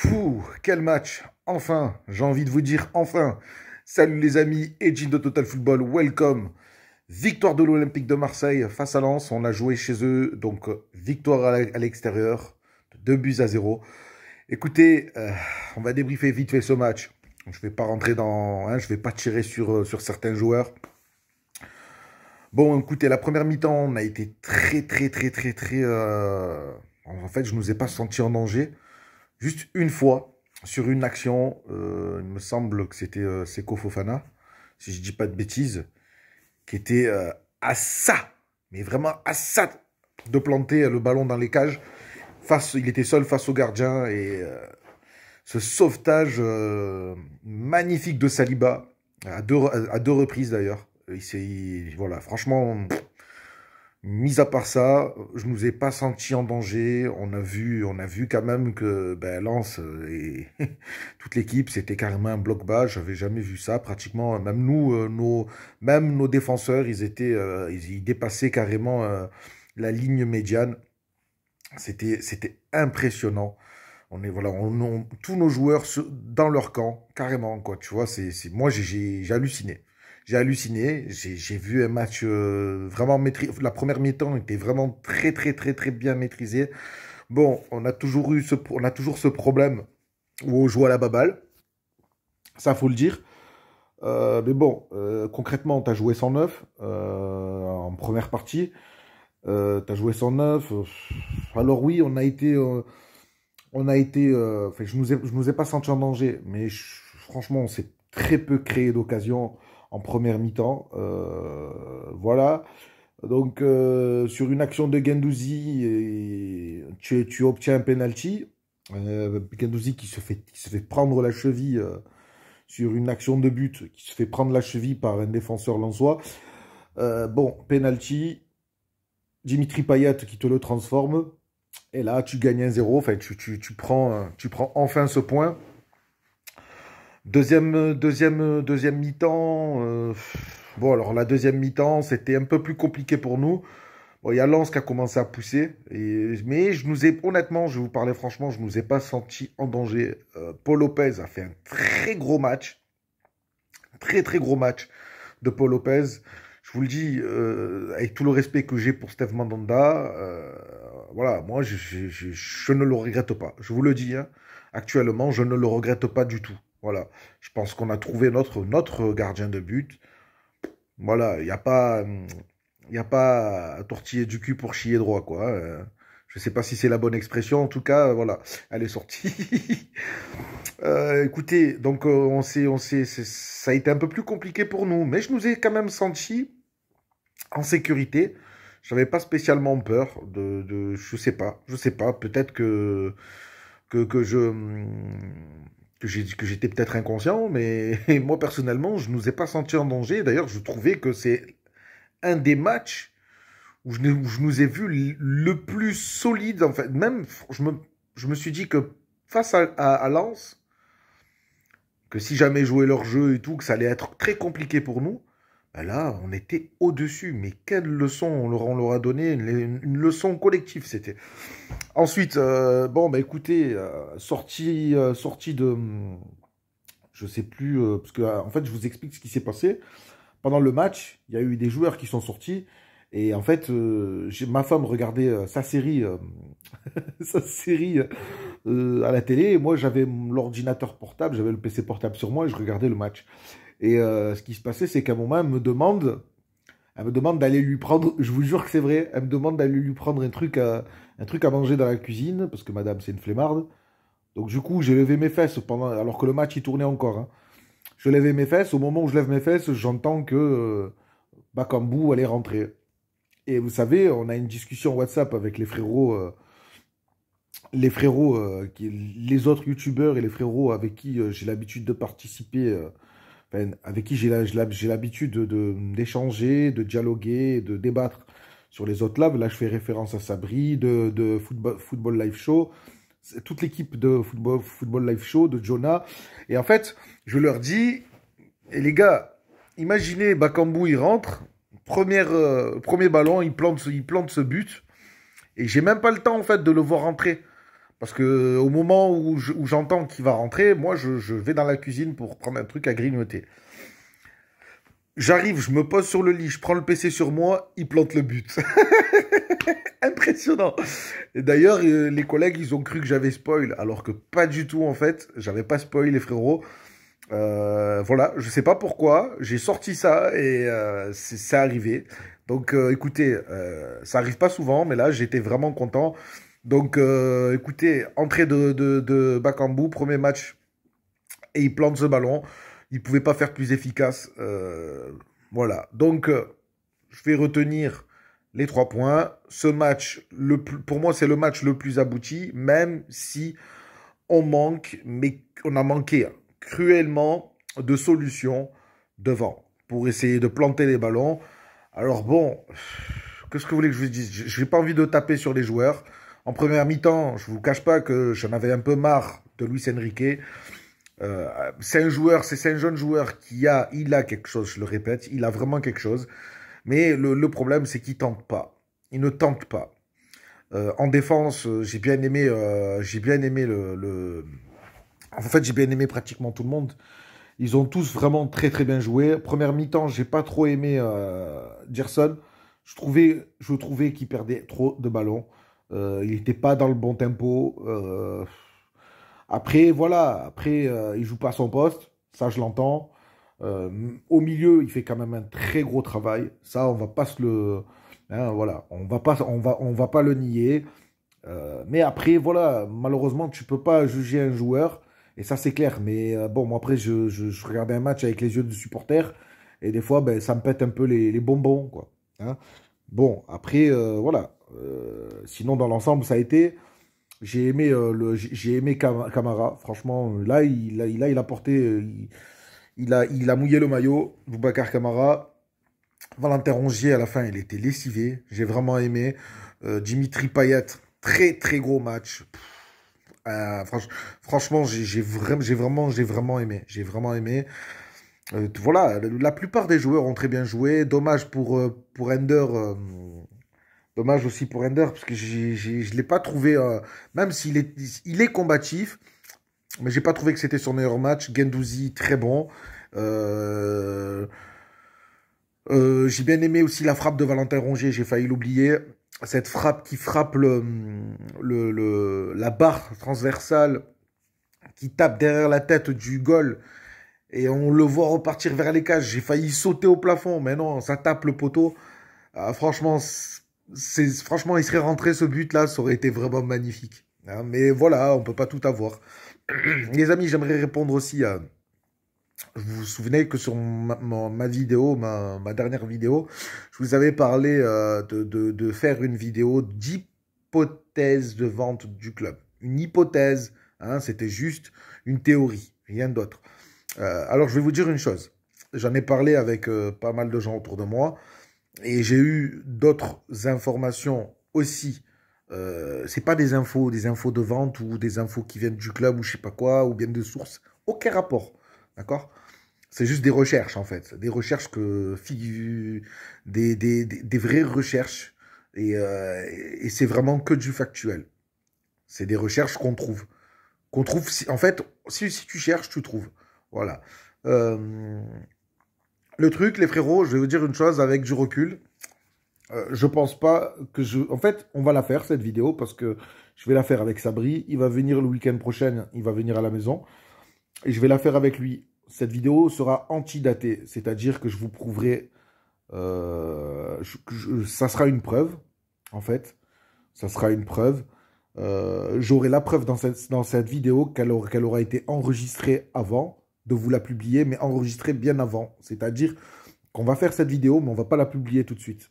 Fou, quel match! Enfin, j'ai envie de vous dire enfin. Salut les amis, Edgin de Total Football, welcome. Victoire de l'Olympique de Marseille face à Lens. On a joué chez eux, donc victoire à l'extérieur, 2 buts à 0. Écoutez, on va débriefer vite fait ce match. Je vais pas rentrer dans, je vais pas tirer sur certains joueurs. Bon, écoutez, la première mi-temps, on a été très. En fait, je nous ai pas senti en danger. Juste une fois, sur une action, il me semble que c'était Seko Fofana, si je dis pas de bêtises, qui était à ça, mais vraiment à ça, de planter le ballon dans les cages. Il était seul face au gardien et ce sauvetage magnifique de Saliba, à deux reprises d'ailleurs. Voilà, franchement, mis à part ça, je nous ai pas senti en danger. On a vu quand même que Lens et toute l'équipe, c'était carrément un bloc bas. J'avais jamais vu ça pratiquement. Même nous, même nos défenseurs, ils dépassaient carrément la ligne médiane. C'était impressionnant. Voilà, tous nos joueurs dans leur camp, carrément quoi. Tu vois, moi j'ai halluciné. J'ai halluciné. J'ai vu un match vraiment maîtrisé. La première mi-temps était vraiment très bien maîtrisée. Bon, on a toujours ce problème où on joue à la baballe. Ça, faut le dire. Mais bon, concrètement, tu as joué 109 en première partie. Tu as joué 109. Alors oui, enfin, je nous ai pas senti en danger, mais franchement, on s'est très peu créé d'occasions en première mi-temps. Voilà. Donc, sur une action de Guendouzi, tu obtiens un penalty. Guendouzi qui se fait prendre la cheville sur une action de but, qui se fait prendre la cheville par un défenseur lensois. Bon, penalty. Dimitri Payet qui te le transforme. Et là, tu gagnes 1-0. Enfin, tu prends enfin ce point. Deuxième mi-temps. Bon, alors la deuxième mi-temps, c'était un peu plus compliqué pour nous. Bon, il y a Lens qui a commencé à pousser. Mais honnêtement, je vais vous parler franchement, je ne nous ai pas senti en danger. Paul Lopez a fait un très gros match. Très gros match de Paul Lopez. Je vous le dis, avec tout le respect que j'ai pour Steve Mandanda, voilà, moi, je ne le regrette pas. Je vous le dis, hein, actuellement, je ne le regrette pas du tout. Voilà, je pense qu'on a trouvé notre gardien de but. Voilà, il y a pas à tortiller du cul pour chier droit, quoi. Je sais pas si c'est la bonne expression. En tout cas, voilà, elle est sortie. Écoutez, donc ça a été un peu plus compliqué pour nous, mais je nous ai quand même senti en sécurité. Je n'avais pas spécialement peur je sais pas, peut-être que j'étais peut-être inconscient, mais moi personnellement, je nous ai pas senti en danger. D'ailleurs, je trouvais que c'est un des matchs où je nous ai vu le plus solide. En fait, même je me suis dit que face à Lens, que si jamais jouaient leur jeu et tout, que ça allait être très compliqué pour nous, ben là, on était au-dessus. Mais quelle leçon on leur a donné, une leçon collective, c'était. Ensuite, bon, bah écoutez, sortie de, je sais plus, parce que en fait, je vous explique ce qui s'est passé. Pendant le match, il y a eu des joueurs qui sont sortis. Et en fait, ma femme regardait sa série, sa série à la télé. Et moi, j'avais l'ordinateur portable, j'avais le PC portable sur moi et je regardais le match. Et ce qui se passait, c'est qu'à un moment, elle me demande d'aller lui prendre, je vous jure que c'est vrai, elle me demande d'aller lui prendre un truc à manger dans la cuisine, parce que madame, c'est une flemmarde. Donc du coup, j'ai levé mes fesses alors que le match, il tournait encore, hein. Je levais mes fesses, au moment où je lève mes fesses, j'entends que Bakambu allait rentrer. Et vous savez, on a une discussion WhatsApp avec les autres youtubeurs et les frérots avec qui j'ai l'habitude de participer, enfin, avec qui j'ai l'habitude d'échanger, de dialoguer, de débattre sur les autres lives. Là, je fais référence à Sabri, de Football Live Show, toute l'équipe de Football Live Show, de Jonah. Et en fait, je leur dis, et les gars, imaginez Bakambu, il rentre, premier ballon, il plante ce but, et j'ai même pas le temps en fait de le voir rentrer. Parce que au moment où j'entends qu'il va rentrer, moi, je vais dans la cuisine pour prendre un truc à grignoter. J'arrive, je me pose sur le lit, je prends le PC sur moi, il plante le but. Impressionnant. Et d'ailleurs, les collègues, ils ont cru que j'avais spoil, alors que pas du tout, en fait. J'avais pas spoil, les frérots. Voilà, je sais pas pourquoi, j'ai sorti ça et c'est arrivé. Donc écoutez, ça arrive pas souvent, mais là j'étais vraiment content. Donc écoutez, entrée de Bakambu, premier match, et il plante ce ballon. Il pouvait pas faire plus efficace. Voilà, donc je vais retenir les 3 points. Ce match, pour moi, c'est le match le plus abouti, même si on manque, mais on a manqué cruellement de solutions devant pour essayer de planter les ballons. Alors bon, qu'est-ce que vous voulez que je vous dise? Je n'ai pas envie de taper sur les joueurs. En première mi-temps, je ne vous cache pas que j'en avais un peu marre de Luis Enrique. C'est un jeune joueur il a quelque chose, je le répète, il a vraiment quelque chose. Mais le problème, c'est qu'il tente pas. Il ne tente pas. En défense, j'ai bien aimé En fait, j'ai bien aimé pratiquement tout le monde. Ils ont tous vraiment très très bien joué. Première mi-temps, j'ai pas trop aimé Gerson. Je trouvais qu'il perdait trop de ballons. Il n'était pas dans le bon tempo. Après, voilà. Après, il joue pas à son poste. Ça, je l'entends. Au milieu, il fait quand même un très gros travail. Ça, on va pas se le... hein, voilà. On va pas le nier. Mais après, voilà, malheureusement, tu peux pas juger un joueur, et ça c'est clair. Mais bon, moi après, je regardais un match avec les yeux de supporter, et des fois, ben, ça me pète un peu les bonbons, quoi. Hein. Bon, après, voilà. Sinon, dans l'ensemble, ça a été. J'ai aimé Camara. Franchement, là, il a porté, il a mouillé le maillot. Boubacar Camara. Valentin Rongier, à la fin, il était lessivé. J'ai vraiment aimé. Dimitri Payet, très très gros match. Euh, franch- franchement, j'ai vraiment aimé. J'ai vraiment aimé. Voilà, la plupart des joueurs ont très bien joué. Dommage pour Ender. Dommage aussi pour Ender, parce que je ne l'ai pas trouvé, même il est combatif, mais j'ai pas trouvé que c'était son meilleur match. Guendouzi, très bon. Euh, j'ai bien aimé aussi la frappe de Valentin Rongier, j'ai failli l'oublier. Cette frappe qui frappe la barre transversale, qui tape derrière la tête du goal, et on le voit repartir vers les cages. J'ai failli sauter au plafond, mais non, ça tape le poteau. Franchement, franchement, il serait rentré ce but-là, ça aurait été vraiment magnifique. Hein, mais voilà, on peut pas tout avoir. Les amis, j'aimerais répondre aussi à... Vous vous souvenez que sur ma vidéo, ma dernière vidéo, je vous avais parlé de faire une vidéo d'hypothèse de vente du club. Une hypothèse, hein, c'était juste une théorie, rien d'autre. Alors je vais vous dire une chose. J'en ai parlé avec pas mal de gens autour de moi et j'ai eu d'autres informations aussi. C'est pas des infos de vente ou des infos qui viennent du club ou je sais pas quoi, ou bien de sources. Aucun rapport. D'accord? C'est juste des recherches, en fait. Des recherches des vraies recherches. Et c'est vraiment que du factuel. C'est des recherches qu'on trouve. En fait, si tu cherches, tu trouves. Voilà. Euh, le truc, les frérots, je vais vous dire une chose avec du recul. Je pense pas que je... En fait, on va la faire, cette vidéo, parce que je vais la faire avec Sabri. Il va venir le week-end prochain, il va venir à la maison. Et je vais la faire avec lui. Cette vidéo sera antidatée, c'est-à-dire que je vous prouverai... ça sera une preuve, en fait. Ça sera une preuve. J'aurai la preuve dans cette vidéo qu'elle aura été enregistrée avant de vous la publier, mais enregistrée bien avant. C'est-à-dire qu'on va faire cette vidéo, mais on ne va pas la publier tout de suite.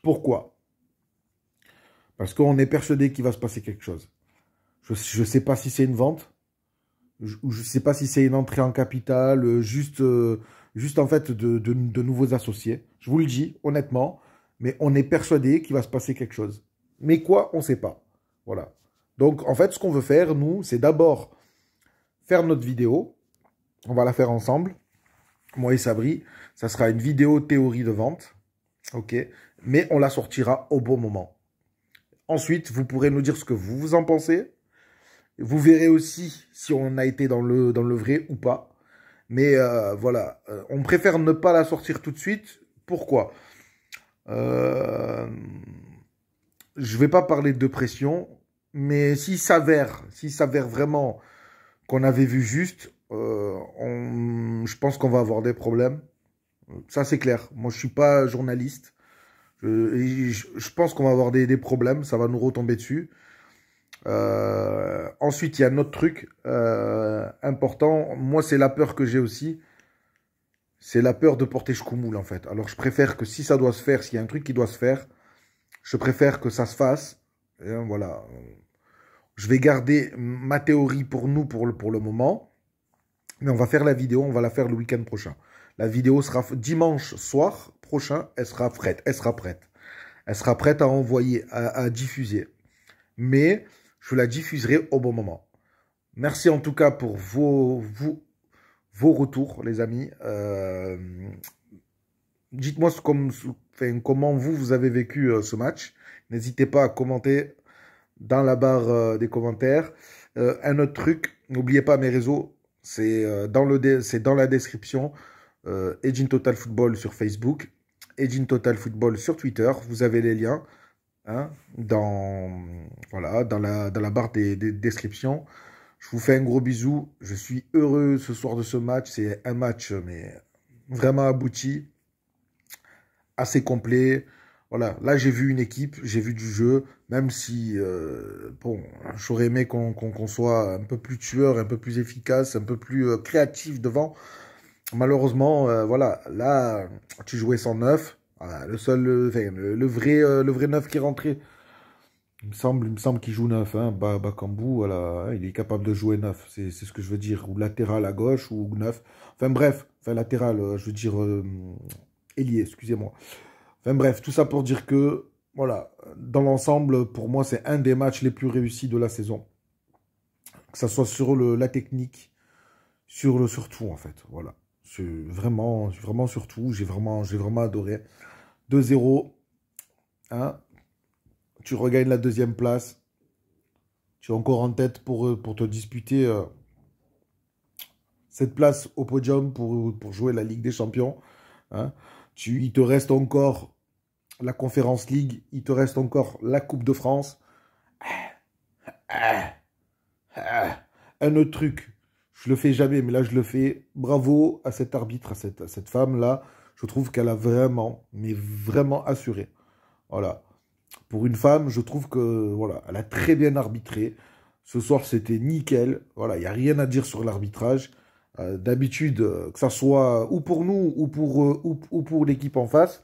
Pourquoi? Parce qu'on est persuadé qu'il va se passer quelque chose. Je ne sais pas si c'est une vente, ou je ne sais pas si c'est une entrée en capital, juste en fait de nouveaux associés. Je vous le dis honnêtement, mais on est persuadé qu'il va se passer quelque chose. Mais quoi, on ne sait pas. Voilà. Donc en fait, ce qu'on veut faire, nous, c'est d'abord faire notre vidéo. On va la faire ensemble, moi et Sabri. Ça sera une vidéo théorie de vente. Ok. Mais on la sortira au bon moment. Ensuite, vous pourrez nous dire ce que vous en pensez. Vous verrez aussi si on a été dans le vrai ou pas. Mais voilà, on préfère ne pas la sortir tout de suite. Pourquoi? euh, Je vais pas parler de pression, mais s'il s'avère vraiment qu'on avait vu juste, je pense qu'on va avoir des problèmes. Ça, c'est clair. Moi, je suis pas journaliste. Je pense qu'on va avoir des problèmes. Ça va nous retomber dessus. Ensuite, il y a un autre truc important. Moi, c'est la peur que j'ai aussi. C'est la peur de porter choumoule, en fait. Alors, je préfère que si ça doit se faire, s'il y a un truc qui doit se faire, je préfère que ça se fasse. Et, voilà. Je vais garder ma théorie pour nous pour le moment. Mais on va faire la vidéo, on va la faire le week-end prochain. La vidéo sera dimanche soir prochain, elle sera prête. Elle sera prête. Elle sera prête à envoyer, à diffuser. Mais je la diffuserai au bon moment. Merci en tout cas pour vos retours, les amis. Dites-moi comment vous avez vécu ce match. N'hésitez pas à commenter dans la barre des commentaires. Un autre truc, n'oubliez pas mes réseaux, c'est dans la description. Edin Total Football sur Facebook, Edin Total Football sur Twitter. Vous avez les liens hein, voilà, dans la barre des descriptions. Je vous fais un gros bisou. Je suis heureux ce soir de ce match. C'est un match mais vraiment abouti, assez complet. Voilà, là j'ai vu une équipe, j'ai vu du jeu, même si, bon, j'aurais aimé qu'on soit un peu plus tueur, un peu plus efficace, un peu plus créatif devant. Malheureusement, voilà, là, tu jouais sans neuf. Voilà, le vrai neuf qui est rentré, il me semble qu'il joue neuf, hein, Bakambu, voilà, hein, il est capable de jouer neuf, c'est ce que je veux dire, ou latéral à gauche, ou neuf. Enfin bref, latéral, je veux dire, ailier, excusez-moi. Enfin bref, tout ça pour dire que, voilà, dans l'ensemble, pour moi, c'est un des matchs les plus réussis de la saison. Que ça soit sur la technique, sur tout, en fait, voilà. C'est vraiment surtout, j'ai vraiment adoré. 2-0, hein, tu regagnes la deuxième place. Tu es encore en tête pour te disputer cette place au podium pour jouer la Ligue des Champions. Hein. Il te reste encore la Conference League, il te reste encore la Coupe de France. Un autre truc, je le fais jamais, mais là je le fais. Bravo à cet arbitre, à cette femme-là. Je trouve qu'elle a vraiment, mais vraiment assuré. Voilà. Pour une femme, je trouve que voilà, elle a très bien arbitré. Ce soir, c'était nickel. Voilà, il n'y a rien à dire sur l'arbitrage. D'habitude, que ça soit ou pour nous ou pour l'équipe en face,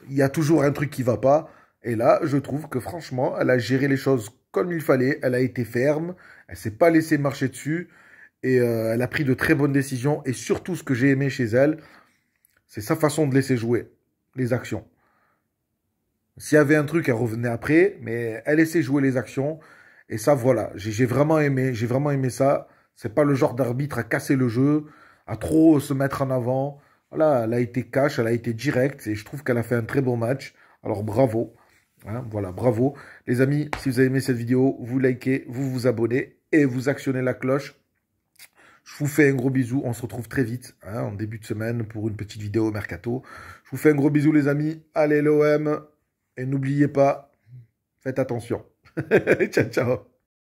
il y a toujours un truc qui ne va pas. Et là, je trouve que franchement, elle a géré les choses comme il fallait. Elle a été ferme. Elle ne s'est pas laissée marcher dessus. Et elle a pris de très bonnes décisions. Et surtout, ce que j'ai aimé chez elle, c'est sa façon de laisser jouer les actions. S'il y avait un truc, elle revenait après. Mais elle laissait jouer les actions. Et ça, voilà. J'ai vraiment aimé. J'ai vraiment aimé ça. C'est pas le genre d'arbitre à casser le jeu, à trop se mettre en avant. Voilà, elle a été cash, elle a été directe. Et je trouve qu'elle a fait un très bon match. Alors bravo. Hein, voilà, bravo. Les amis, si vous avez aimé cette vidéo, vous likez, vous vous abonnez et vous actionnez la cloche. Je vous fais un gros bisou. On se retrouve très vite, hein, en début de semaine, pour une petite vidéo mercato. Je vous fais un gros bisou, les amis. Allez, l'OM. Et n'oubliez pas, faites attention. Ciao, ciao.